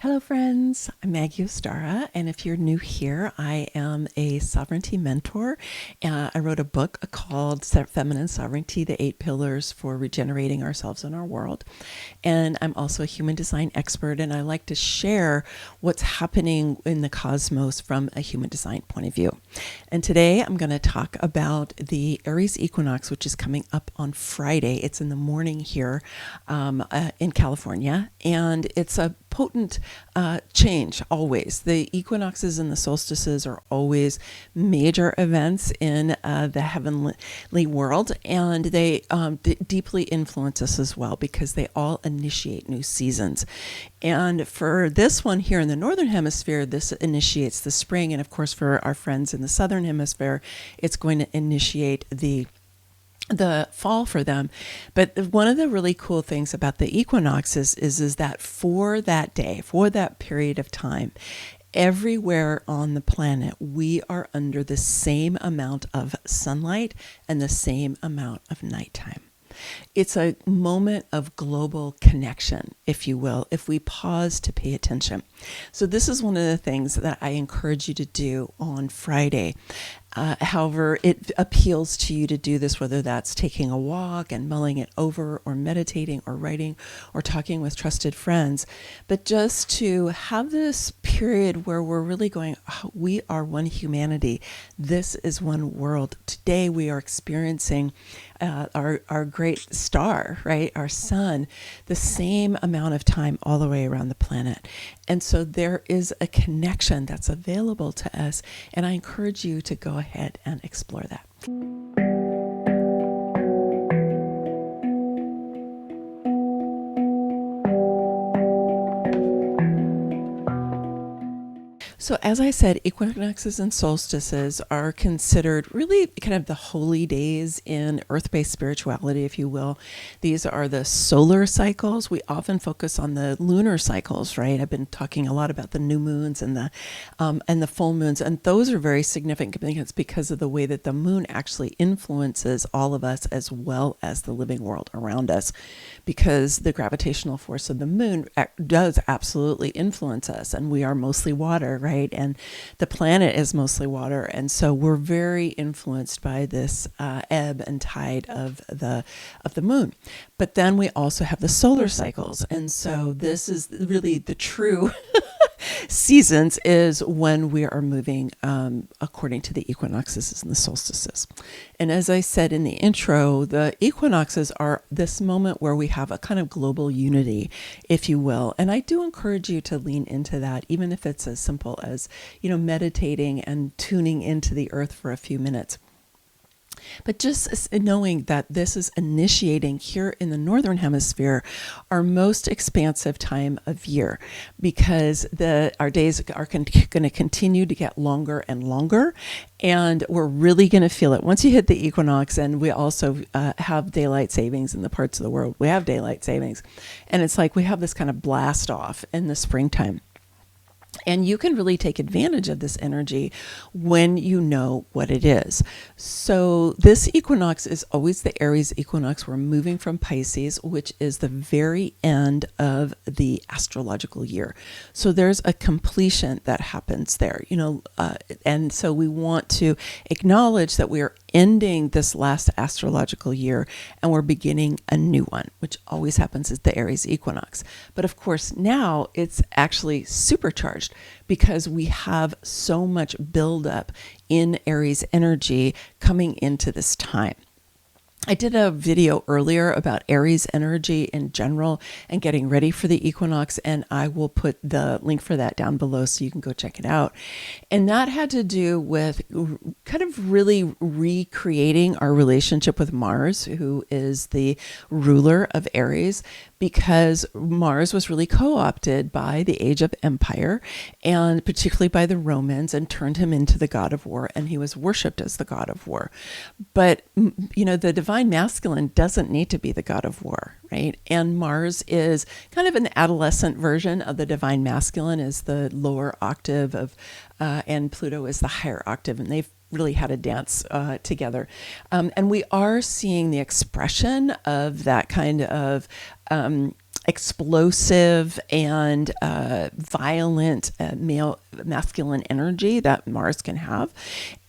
Hello, friends. I'm Maggie Ostara, and if you're new here, I am a sovereignty mentor. I wrote a book called Feminine Sovereignty, The 8 Pillars for Regenerating Ourselves and Our World. And I'm also a human design expert, and I like to share what's happening in the cosmos from a human design point of view. And today I'm going to talk about the Aries Equinox, which is coming up on Friday. It's in the morning here in California, and it's a potent change always. The equinoxes and the solstices are always major events in the heavenly world, and they deeply influence us as well because they all initiate new seasons. And for this one here in the Northern Hemisphere, this initiates the spring, and of course for our friends in the Southern Hemisphere, it's going to initiate the fall for them. But one of the really cool things about the equinox is that for that day, for that period of time, everywhere on the planet, we are under the same amount of sunlight and the same amount of nighttime. It's a moment of global connection, if you will, if we pause to pay attention. So this is one of the things that I encourage you to do on Friday. However, it appeals to you to do this, whether that's taking a walk and mulling it over, or meditating, or writing, or talking with trusted friends. But just to have this period where we're really going, oh, we are one humanity. This is one world. Today we are experiencing our great star, right? Our sun, the same amount of time all the way around the planet. And so there is a connection that's available to us. And I encourage you to go ahead and explore that. So as I said, equinoxes and solstices are considered really kind of the holy days in earth-based spirituality, if you will. These are the solar cycles. We often focus on the lunar cycles, right? I've been talking a lot about the new moons and the full moons, and those are very significant because of the way that the moon actually influences all of us as well as the living world around us, because the gravitational force of the moon does absolutely influence us, and we are mostly water, right? And the planet is mostly water, and so we're very influenced by this ebb and tide of the moon. But then we also have the solar cycles, and so this is really the true seasons is when we are moving according to the equinoxes and the solstices. And as I said in the intro, the equinoxes are this moment where we have a kind of global unity, if you will. And I do encourage you to lean into that, even if it's as simple as, meditating and tuning into the earth for a few minutes. But just knowing that this is initiating here in the Northern Hemisphere our most expansive time of year, because our days are going to continue to get longer and longer, and we're really going to feel it once you hit the equinox. And we also have daylight savings in the parts of the world. We have daylight savings, and it's like we have this kind of blast off in the springtime. And you can really take advantage of this energy when you know what it is. So this equinox is always the Aries equinox. We're moving from Pisces, which is the very end of the astrological year. So there's a completion that happens there, and so we want to acknowledge that we are ending this last astrological year and we're beginning a new one, which always happens at the Aries equinox. But of course, now it's actually supercharged because we have so much buildup in Aries energy coming into this time. I did a video earlier about Aries energy in general and getting ready for the equinox, and I will put the link for that down below so you can go check it out. And that had to do with kind of really recreating our relationship with Mars, who is the ruler of Aries, because Mars was really co-opted by the Age of Empire, and particularly by the Romans, and turned him into the god of war, and he was worshipped as the god of war. But, the divine masculine doesn't need to be the god of war, right? And Mars is kind of an adolescent version of the divine masculine, is the lower octave of, and Pluto is the higher octave, and they've really had a dance together. And we are seeing the expression of that kind of explosive and violent masculine energy that Mars can have.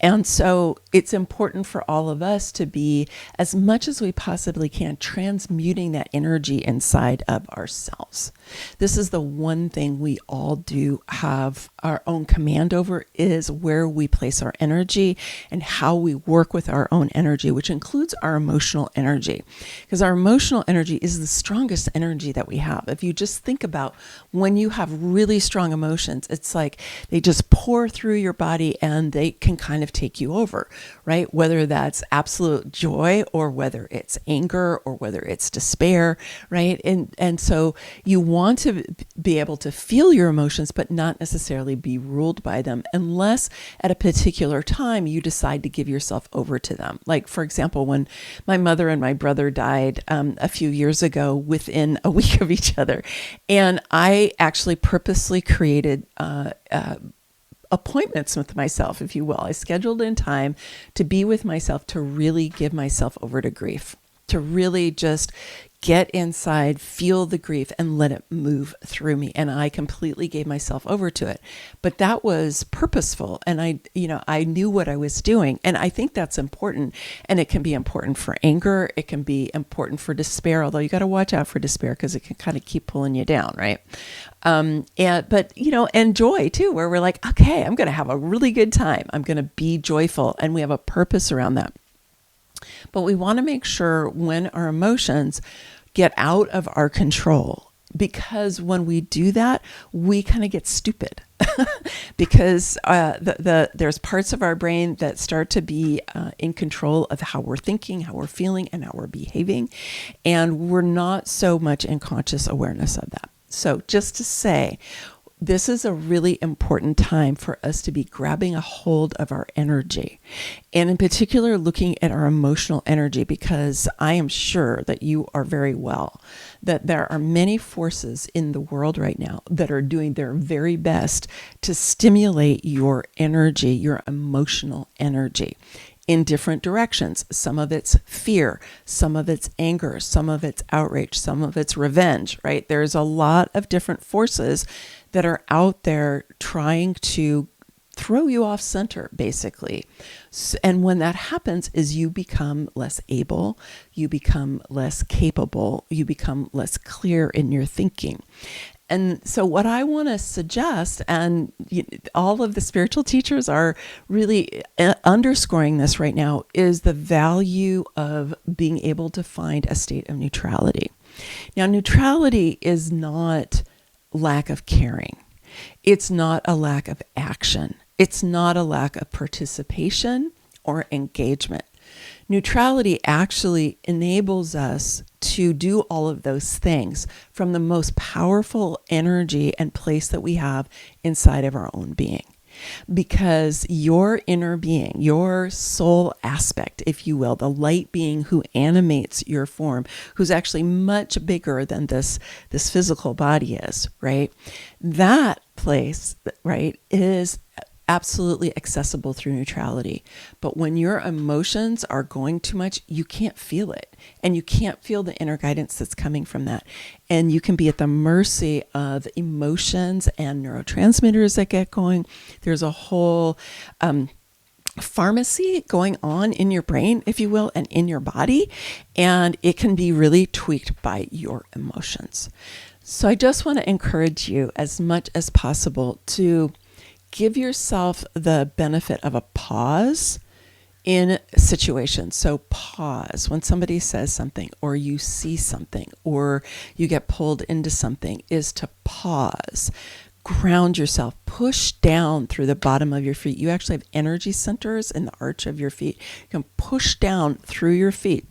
And so it's important for all of us to be, as much as we possibly can, transmuting that energy inside of ourselves. This is the one thing we all do have our own command over, is where we place our energy and how we work with our own energy, which includes our emotional energy. Because our emotional energy is the strongest energy that we have. If you just think about when you have really strong emotions, it's like they just pour through your body and they can kind of take you over, right? Whether that's absolute joy or whether it's anger or whether it's despair, right? And so you want to be able to feel your emotions, but not necessarily be ruled by them, unless at a particular time you decide to give yourself over to them. Like, for example, when my mother and my brother died a few years ago within a week of each other, and I actually purposely created appointments with myself, if you will. I scheduled in time to be with myself, to really give myself over to grief, to really just get inside, feel the grief, and let it move through me. And I completely gave myself over to it. But that was purposeful. And I knew what I was doing. And I think that's important. And it can be important for anger. It can be important for despair, although you got to watch out for despair because it can kind of keep pulling you down, right? And joy too, where we're like, okay, I'm going to have a really good time. I'm going to be joyful. And we have a purpose around that. But we want to make sure when our emotions get out of our control, because when we do that, we kind of get stupid because there's parts of our brain that start to be in control of how we're thinking, how we're feeling, and how we're behaving. And we're not so much in conscious awareness of that. So just to say, this is a really important time for us to be grabbing a hold of our energy, and in particular looking at our emotional energy, because I am sure that you are very well, that there are many forces in the world right now that are doing their very best to stimulate your energy, your emotional energy, in different directions. Some of it's fear, some of it's anger, some of it's outrage, some of it's revenge, right? There's a lot of different forces that are out there trying to throw you off center, basically. And when that happens is you become less able, you become less capable, you become less clear in your thinking. And so what I want to suggest, and all of the spiritual teachers are really underscoring this right now, is the value of being able to find a state of neutrality. Now, neutrality is not lack of caring. It's not a lack of action. It's not a lack of participation or engagement. Neutrality actually enables us to do all of those things from the most powerful energy and place that we have inside of our own being. Because your inner being, your soul aspect, if you will, the light being who animates your form, who's actually much bigger than this physical body is, right? That place, right, is absolutely accessible through neutrality. But when your emotions are going too much, you can't feel it. And you can't feel the inner guidance that's coming from that. And you can be at the mercy of emotions and neurotransmitters that get going. There's a whole pharmacy going on in your brain, if you will, and in your body. And it can be really tweaked by your emotions. So I just want to encourage you as much as possible to give yourself the benefit of a pause in situations. So pause when somebody says something or you see something or you get pulled into something, is to pause, ground yourself, push down through the bottom of your feet. You actually have energy centers in the arch of your feet. You can push down through your feet.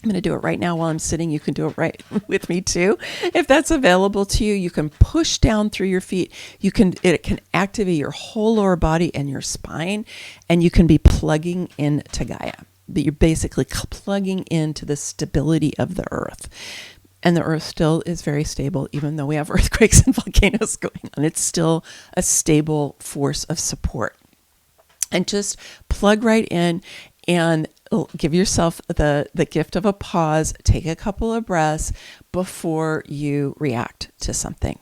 I'm going to do it right now while I'm sitting. You can do it right with me too. If that's available to you, you can push down through your feet. It can activate your whole lower body and your spine, and you can be plugging into Gaia. But you're basically plugging into the stability of the earth. And the earth still is very stable, even though we have earthquakes and volcanoes going on. It's still a stable force of support. And just plug right in and give yourself the gift of a pause, take a couple of breaths before you react to something.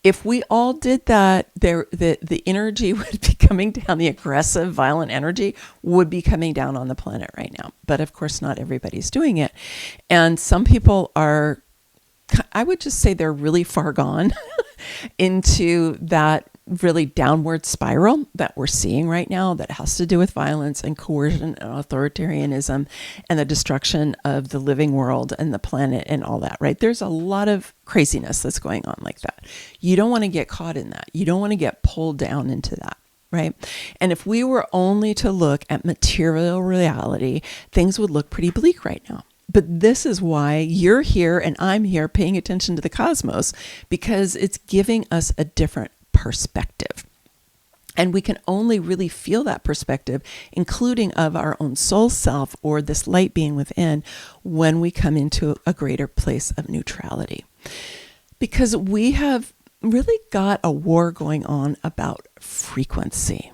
If we all did that, the energy would be coming down, the aggressive, violent energy would be coming down on the planet right now. But of course, not everybody's doing it. And some people are, I would just say they're really far gone into that really downward spiral that we're seeing right now that has to do with violence and coercion and authoritarianism and the destruction of the living world and the planet and all that, right? There's a lot of craziness that's going on like that. You don't want to get caught in that. You don't want to get pulled down into that, right? And if we were only to look at material reality, things would look pretty bleak right now. But this is why you're here and I'm here paying attention to the cosmos, because it's giving us a different perspective. And we can only really feel that perspective, including of our own soul self or this light being within, when we come into a greater place of neutrality. Because we have really got a war going on about frequency,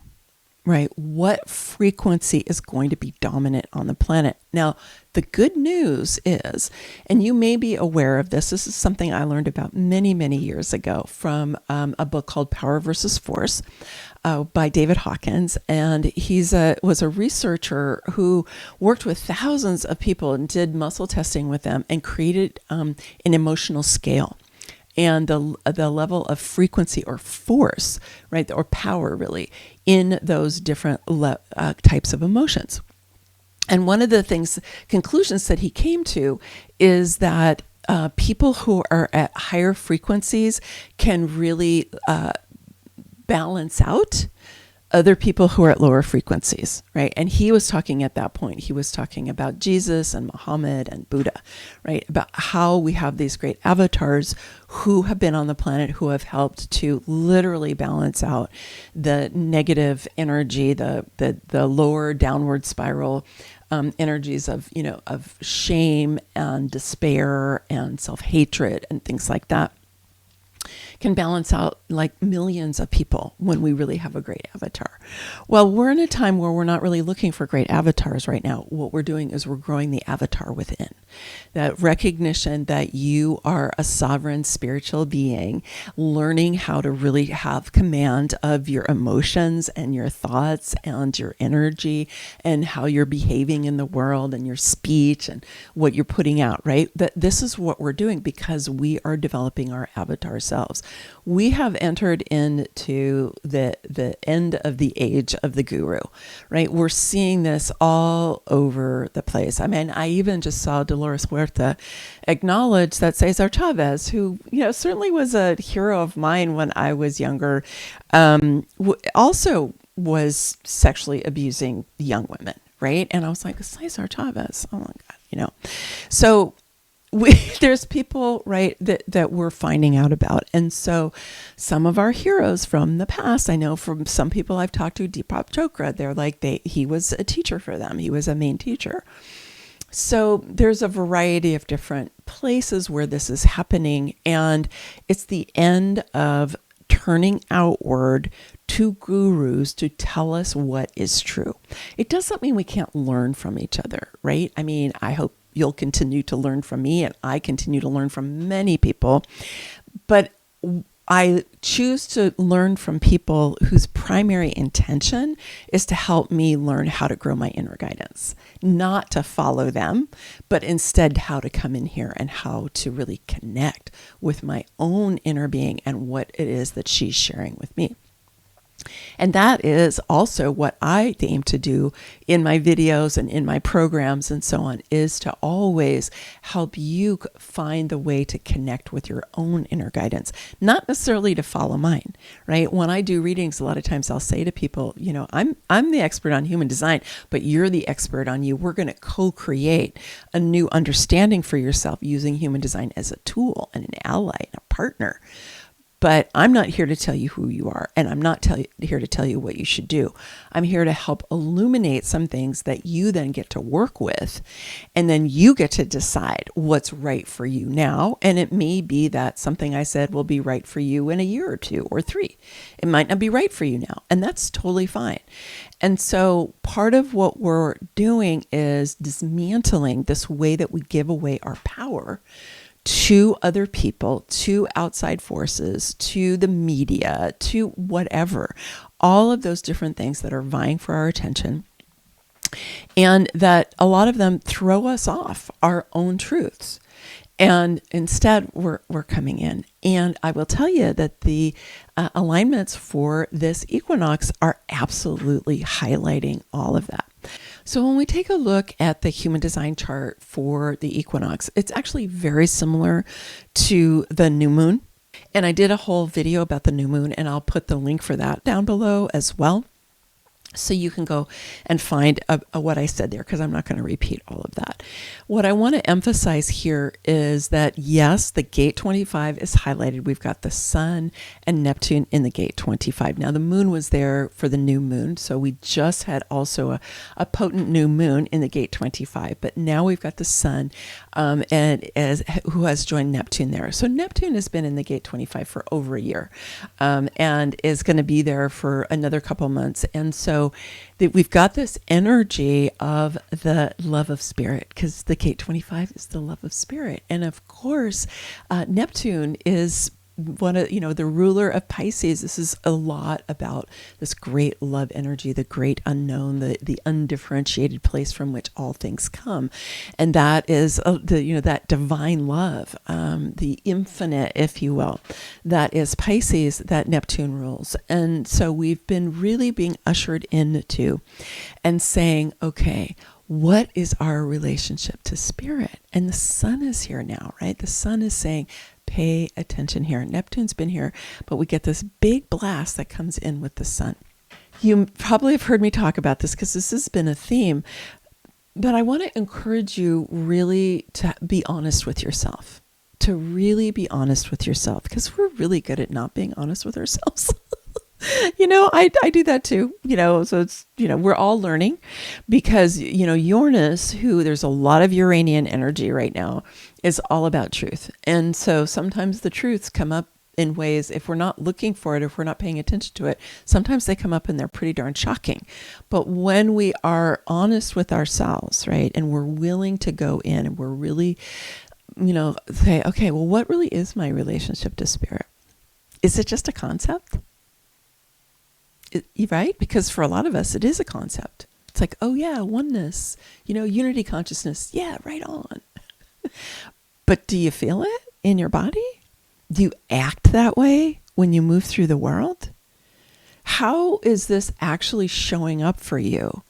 right? What frequency is going to be dominant on the planet? Now, the good news is, and you may be aware of this is something I learned about many, many years ago from a book called Power versus Force by David Hawkins. And was a researcher who worked with thousands of people and did muscle testing with them and created an emotional scale. And the level of frequency or force, right, or power really, in those different types of emotions. And one of the conclusions that he came to is that people who are at higher frequencies can really balance out other people who are at lower frequencies, right? And he was talking at that point, he was talking about Jesus and Muhammad and Buddha, right? About how we have these great avatars who have been on the planet, who have helped to literally balance out the negative energy, the lower downward spiral energies of, of shame and despair and self-hatred and things like that. Can balance out like millions of people when we really have a great avatar. Well, we're in a time where we're not really looking for great avatars right now. What we're doing is we're growing the avatar within. That recognition that you are a sovereign spiritual being, learning how to really have command of your emotions and your thoughts and your energy and how you're behaving in the world and your speech and what you're putting out, right? That this is what we're doing because we are developing our avatar selves. We have entered into the end of the age of the guru, right? We're seeing this all over the place. I mean, I even just saw Dolores Huerta acknowledge that Cesar Chavez, who, certainly was a hero of mine when I was younger, also was sexually abusing young women, right? And I was like, Cesar Chavez, oh my God, So there's people, right, that we're finding out about. And so some of our heroes from the past, I know from some people I've talked to, Deepak Chopra, they're like, he was a teacher for them. He was a main teacher. So there's a variety of different places where this is happening. And it's the end of turning outward to gurus to tell us what is true. It doesn't mean we can't learn from each other, right? I mean, I hope you'll continue to learn from me, and I continue to learn from many people. But I choose to learn from people whose primary intention is to help me learn how to grow my inner guidance, not to follow them, but instead how to come in here and how to really connect with my own inner being and what it is that she's sharing with me. And that is also what I aim to do in my videos and in my programs and so on, is to always help you find the way to connect with your own inner guidance, not necessarily to follow mine, right? When I do readings, a lot of times I'll say to people, I'm the expert on human design, but you're the expert on you. We're going to co-create a new understanding for yourself using human design as a tool and an ally and a partner. But I'm not here to tell you who you are, and I'm not here to tell you what you should do. I'm here to help illuminate some things that you then get to work with, and then you get to decide what's right for you now. And it may be that something I said will be right for you in a year or 2 or 3. It might not be right for you now, and that's totally fine. And so part of what we're doing is dismantling this way that we give away our power to other people, to outside forces, to the media, to whatever, all of those different things that are vying for our attention, and that a lot of them throw us off our own truths. And instead, we're coming in. And I will tell you that the alignments for this equinox are absolutely highlighting all of that. So when we take a look at the human design chart for the equinox, it's actually very similar to the new moon. And I did a whole video about the new moon, and I'll put the link for that down below as well. So you can go and find what I said there, because I'm not going to repeat all of that. What I want to emphasize here is that, yes, the gate 25 is highlighted. We've got the sun and Neptune in the gate 25. Now, the moon was there for the new moon. So we just had also a potent new moon in the gate 25. But now we've got the sun who has joined Neptune there. So Neptune has been in the gate 25 for over a year and is going to be there for another couple months. And so we've got this energy of the love of spirit, because the gate 25 is the love of spirit. And of course, Neptune is one of, the ruler of Pisces. This is a lot about this great love energy, the great unknown, the undifferentiated place from which all things come. And that is that divine love, the infinite, if you will, that is Pisces, that Neptune rules. And so we've been really being ushered into and saying, okay, what is our relationship to spirit? And the sun is here now, right? The sun is saying, pay attention here. Neptune's been here, but we get this big blast that comes in with the sun. You probably have heard me talk about this because this has been a theme, but I want to encourage you really to be honest with yourself, to really be honest with yourself, because we're really good at not being honest with ourselves. I do that too, so it's, we're all learning, because, Uranus, who there's a lot of Uranian energy right now, is all about truth. And so sometimes the truths come up in ways, if we're not looking for it, if we're not paying attention to it, sometimes they come up and they're pretty darn shocking. But when we are honest with ourselves, right, and we're willing to go in and we're really, say, okay, well, what really is my relationship to spirit? Is it just a concept? Right? Because for a lot of us, it is a concept. It's like, oh yeah, oneness, unity consciousness. Yeah, right on. But do you feel it in your body? Do you act that way when you move through the world? How is this actually showing up for you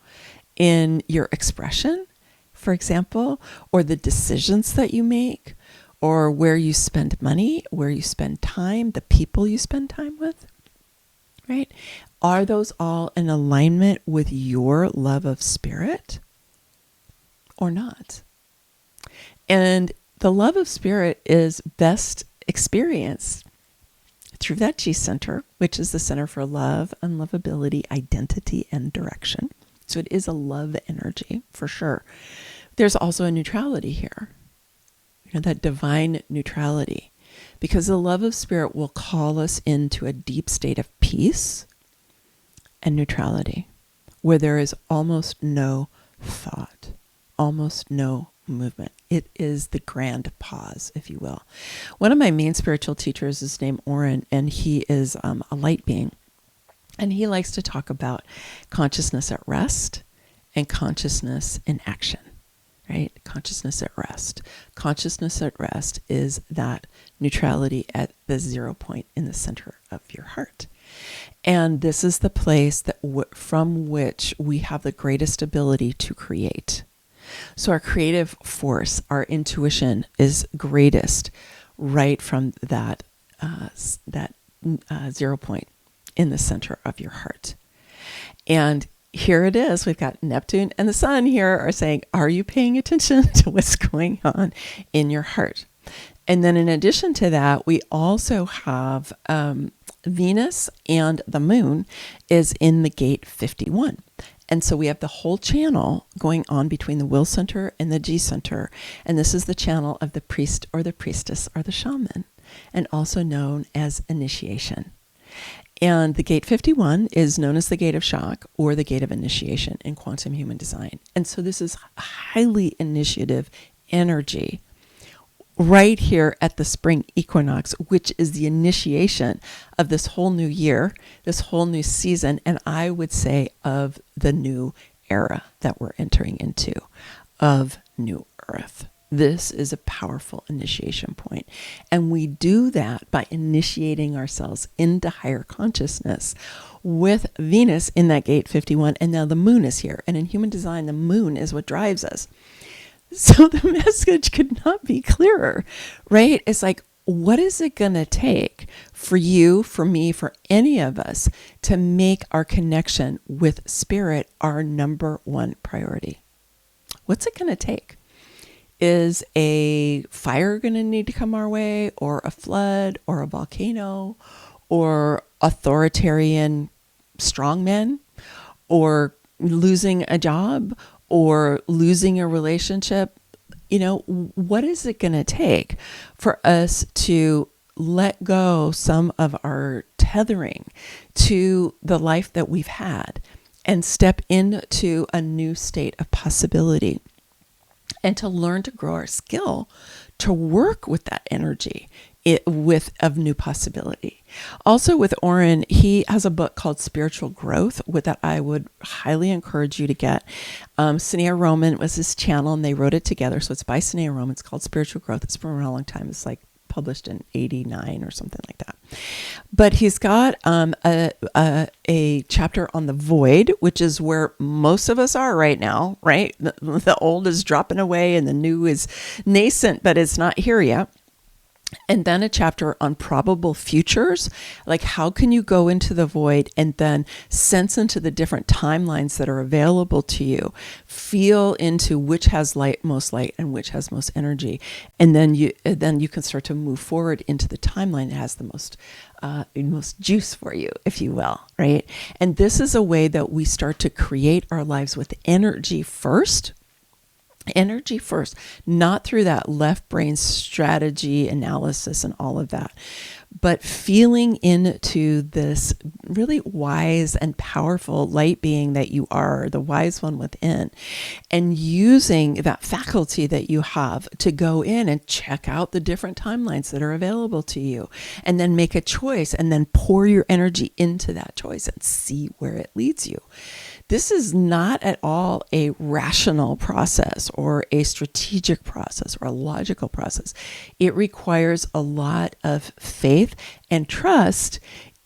in your expression, for example, or the decisions that you make, or where you spend money, where you spend time, the people you spend time with? Right? Are those all in alignment with your love of spirit or not? And the love of spirit is best experienced through that G center, which is the center for love, unlovability, identity, and direction. So it is a love energy for sure. There's also a neutrality here, that divine neutrality. Because the love of spirit will call us into a deep state of peace and neutrality, where there is almost no thought, almost no movement. It is the grand pause, if you will. One of my main spiritual teachers is named Oren, and he is a light being. And he likes to talk about consciousness at rest and consciousness in action. Right? Consciousness at rest. Consciousness at rest is that neutrality at the 0 point in the center of your heart. And this is the place that from which we have the greatest ability to create. So our creative force, our intuition is greatest right from that 0 point in the center of your heart. And here it is. We've got Neptune and the sun here are saying, are you paying attention to what's going on in your heart? And then in addition to that, we also have Venus and the moon is in the gate 51. And so we have the whole channel going on between the will center and the G center. And this is the channel of the priest or the priestess or the shaman, and also known as initiation. And the gate 51 is known as the gate of shock or the gate of initiation in quantum human design. And so this is highly initiative energy right here at the spring equinox, which is the initiation of this whole new year, this whole new season, and I would say of the new era that we're entering into, of New Earth. This is a powerful initiation point. And we do that by initiating ourselves into higher consciousness with Venus in that gate 51. And now the moon is here. And in human design, the moon is what drives us. So the message could not be clearer, right? It's like, what is it going to take for you, for me, for any of us to make our connection with spirit our number one priority? What's it going to take? Is a fire going to need to come our way, or a flood, or a volcano, or authoritarian strongmen, or losing a job, or losing a relationship? You know, what is it going to take for us to let go some of our tethering to the life that we've had and step into a new state of possibility, and to learn to grow our skill to work with that energy of new possibility? Also with Oren, he has a book called Spiritual Growth that I would highly encourage you to get. Sinea Roman was his channel, and they wrote it together. So it's by Sinea Roman. It's called Spiritual Growth. It's been around a long time. It's like published in 89 or something like that. But he's got a chapter on the void, which is where most of us are right now, right? The old is dropping away and the new is nascent, but it's not here yet. And then a chapter on probable futures, like how can you go into the void and then sense into the different timelines that are available to you, feel into which has most light and which has most energy, and then you can start to move forward into the timeline that has the most juice for you, if you will, right? And this is a way that we start to create our lives with energy first, not through that left brain strategy analysis and all of that, but feeling into this really wise and powerful light being that you are, the wise one within, and using that faculty that you have to go in and check out the different timelines that are available to you, and then make a choice, and then pour your energy into that choice and see where it leads you. This is not at all a rational process or a strategic process or a logical process. It requires a lot of faith and trust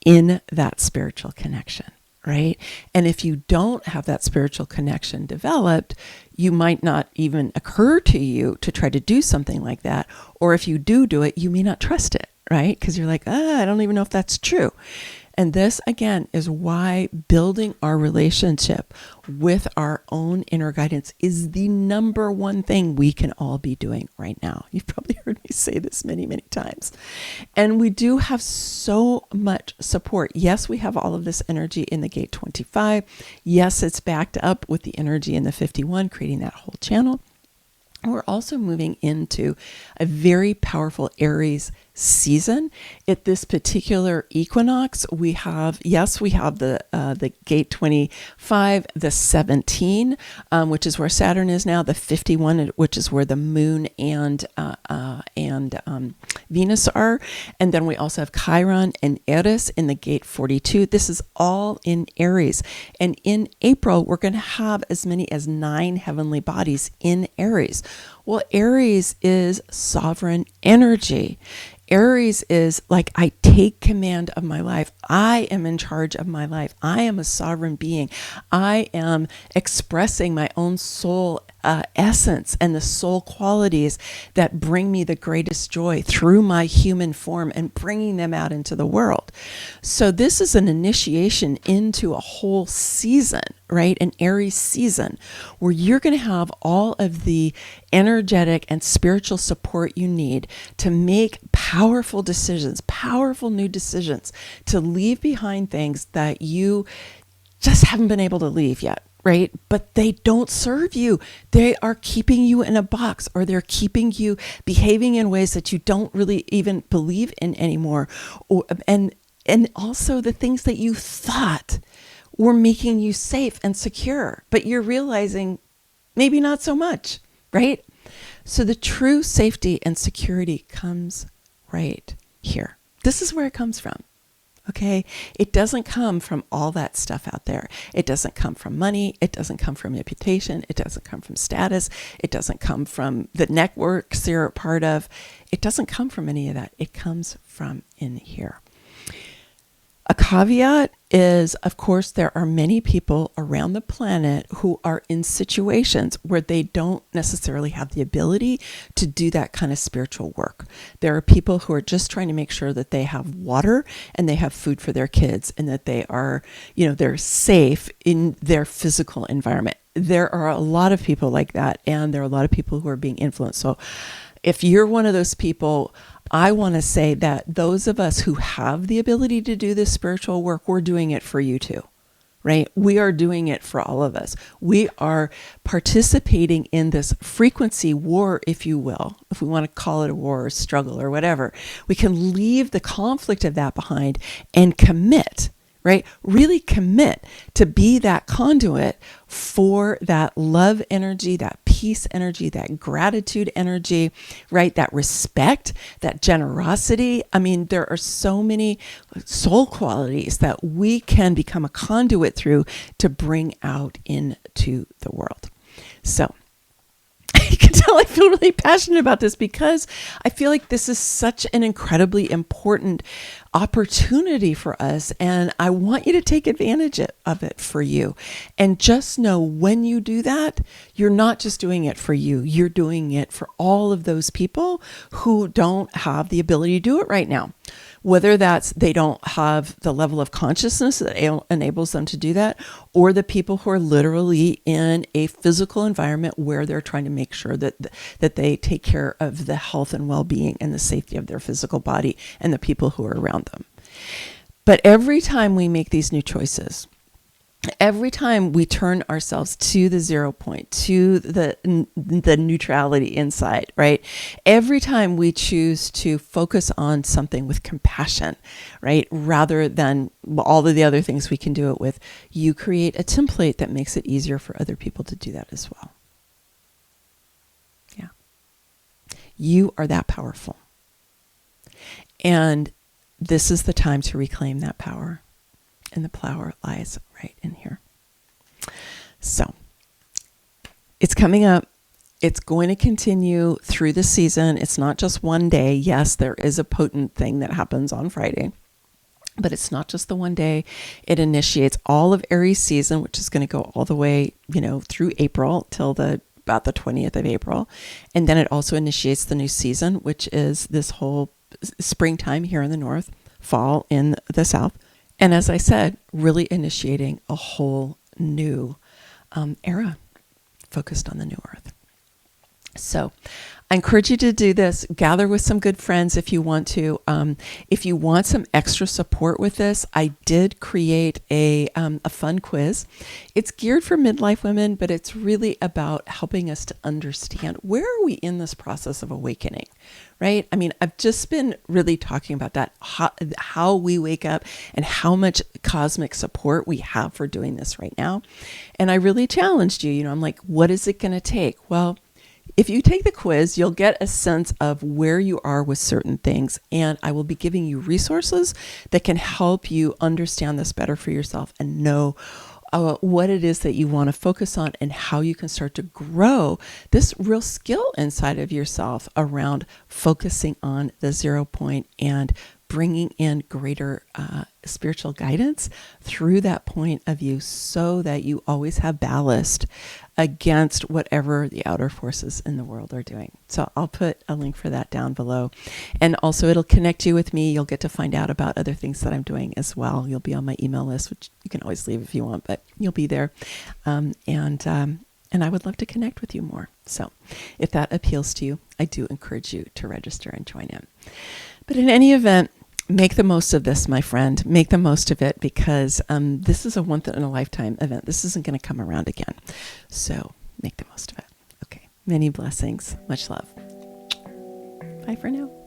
in that spiritual connection, right? And if you don't have that spiritual connection developed, you might not even occur to you to try to do something like that. Or if you do it, you may not trust it, right? Because you're like, I don't even know if that's true. And this, again, is why building our relationship with our own inner guidance is the number one thing we can all be doing right now. You've probably heard me say this many, many times. And we do have so much support. Yes, we have all of this energy in the gate 25. Yes, it's backed up with the energy in the 51, creating that whole channel. We're also moving into a very powerful Aries season. At this particular equinox, we have the gate 25, the 17, which is where Saturn is now, the 51, which is where the moon and Venus are. And then we also have Chiron and Eris in the gate 42. This is all in Aries. And in April, we're going to have as many as 9 heavenly bodies in Aries. Well, Aries is sovereign energy. Aries is like, I take command of my life. I am in charge of my life. I am a sovereign being. I am expressing my own soul essence and the soul qualities that bring me the greatest joy through my human form and bringing them out into the world. So this is an initiation into a whole season, right? An Aries season where you're going to have all of the energetic and spiritual support you need to make powerful decisions, powerful new decisions, to leave behind things that you just haven't been able to leave yet, right? But they don't serve you. They are keeping you in a box, or they're keeping you behaving in ways that you don't really even believe in anymore. And also the things that you thought were making you safe and secure, but you're realizing maybe not so much, right? So the true safety and security comes right here. This is where it comes from. Okay. It doesn't come from all that stuff out there. It doesn't come from money. It doesn't come from reputation. It doesn't come from status. It doesn't come from the networks you're a part of. It doesn't come from any of that. It comes from in here. A caveat is, of course, there are many people around the planet who are in situations where they don't necessarily have the ability to do that kind of spiritual work. There are people who are just trying to make sure that they have water and they have food for their kids, and that they are, they're safe in their physical environment. There are a lot of people like that, and there are a lot of people who are being influenced. So if you're one of those people, I want to say that those of us who have the ability to do this spiritual work, we're doing it for you too, right? We are doing it for all of us. We are participating in this frequency war, if you will, if we want to call it a war or struggle or whatever. We can leave the conflict of that behind and commit, right? Really commit to be that conduit for that love energy, that peace energy, that gratitude energy, right? That respect, that generosity. I mean, there are so many soul qualities that we can become a conduit through to bring out into the world. So you can tell I feel really passionate about this, because I feel like this is such an incredibly important opportunity for us, and I want you to take advantage of it for you. And just know, when you do that, you're not just doing it for you, you're doing it for all of those people who don't have the ability to do it right now. Whether that's they don't have the level of consciousness that enables them to do that, or the people who are literally in a physical environment where they're trying to make sure that they take care of the health and well-being and the safety of their physical body and the people who are around them. But every time we make these new choices, every time we turn ourselves to the 0 point, to the neutrality inside, right? Every time we choose to focus on something with compassion, right? Rather than all of the other things we can do it with, you create a template that makes it easier for other people to do that as well. Yeah. You are that powerful. And this is the time to reclaim that power. And the power lies right in here. So it's coming up. It's going to continue through the season. It's not just one day. Yes, there is a potent thing that happens on Friday, but it's not just the one day. It initiates all of Aries season, which is going to go all the way, through April till about the 20th of April. And then it also initiates the new season, which is this whole springtime here in the north, fall in the south. And as I said, really initiating a whole new era focused on the new earth. So I encourage you to do this. Gather with some good friends if you want to. If you want some extra support with this, I did create a fun quiz. It's geared for midlife women, but it's really about helping us to understand, where are we in this process of awakening, right? I mean, I've just been really talking about that, how we wake up and how much cosmic support we have for doing this right now. And I really challenged you, I'm like, what is it going to take? Well, if you take the quiz, you'll get a sense of where you are with certain things, and I will be giving you resources that can help you understand this better for yourself and know what it is that you want to focus on and how you can start to grow this real skill inside of yourself around focusing on the 0 point and bringing in greater spiritual guidance through that point of view, so that you always have ballast against whatever the outer forces in the world are doing. So I'll put a link for that down below. And also it'll connect you with me. You'll get to find out about other things that I'm doing as well. You'll be on my email list, which you can always leave if you want, but you'll be there. And I would love to connect with you more. So if that appeals to you, I do encourage you to register and join in. But in any event, make the most of this, my friend. Make the most of it, because this is a once-in-a-lifetime event. This isn't going to come around again. So make the most of it. Okay. Many blessings. Much love. Bye for now.